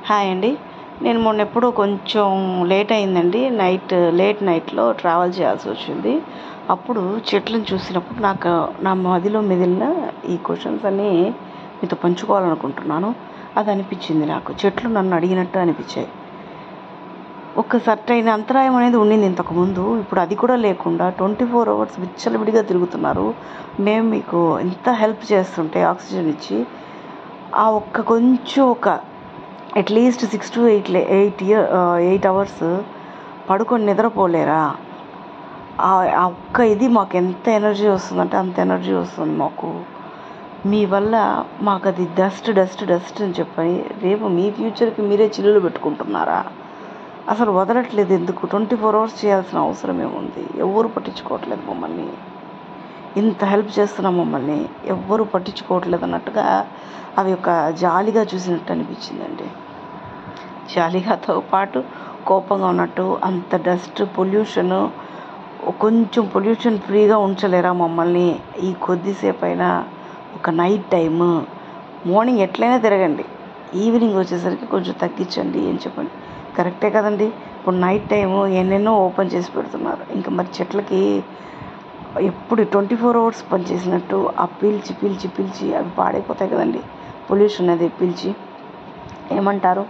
Hi అండి. నేను మొన్నెప్పుడో కొంచెం లేట్ అయిందండి. లేట్ నైట్‌లో ట్రావెల్ చేయాల్సి వచ్చింది. అప్పుడు చెట్లను చూసినప్పుడు నా మదిలో మెదిలిన ఈ క్వెషన్స్ అన్నీ మీతో పంచుకోవాలనుకుంటున్నాను. అది అనిపించింది నాకు. చెట్లు నన్ను అడిగినట్టు అనిపించాయి. ఒక సర్టైన్ అంతరాయం అనేది ఉండింది ఇంతకుముందు. ఇప్పుడు అది కూడా లేకుండా 24 అవర్స్ విచ్చలవిడిగా తిరుగుతున్నారు. మేము మీకు ఎంత హెల్ప్ చేస్తుంటే ఆక్సిజన్ ఇచ్చి, ఆ కొంచెం అట్లీస్ట్ 6 to 8 అవర్స్ పడుకొని నిద్రపోలేరా? ఆ ఇది మాకు ఎంత ఎనర్జీ వస్తుందంటే అంత ఎనర్జీ వస్తుంది మాకు. మీ వల్ల మాకు అది డస్ట్ అని చెప్పని రేపు మీ ఫ్యూచర్కి మీరే చిల్లులు పెట్టుకుంటున్నారా? అసలు వదలట్లేదు ఎందుకు? 24 అవర్స్ చేయాల్సిన అవసరం ఏముంది? ఎవ్వరు పట్టించుకోవట్లేదు మమ్మల్ని. ఇంత హెల్ప్ చేస్తున్నాం మమ్మల్ని, ఎవ్వరూ పట్టించుకోవట్లేదు అన్నట్టుగా అవి ఒక జాలిగా చూసినట్టు అనిపించిందండి. జాలిగాతో పాటు కోపంగా ఉన్నట్టు. అంత డస్ట్ పొల్యూషను, కొంచెం పొల్యూషన్ ఫ్రీగా ఉంచలేరా మమ్మల్ని? ఈ కొద్దిసేపు అయినా ఒక నైట్ టైము, మార్నింగ్ ఎట్లయినా తిరగండి, ఈవినింగ్ వచ్చేసరికి కొంచెం తగ్గించండి అని చెప్పండి. కరెక్టే కదండి. ఇప్పుడు నైట్ టైము ఎన్నెన్నో ఓపెన్ చేసి పెడుతున్నారు. ఇంకా మరి చెట్లకి ఎప్పుడు 24 అవర్స్ పనిచేసినట్టు ఆ పీల్చి అవి పాడైపోతాయి కదండి, పొల్యూషన్ అది పీల్చి. ఏమంటారు?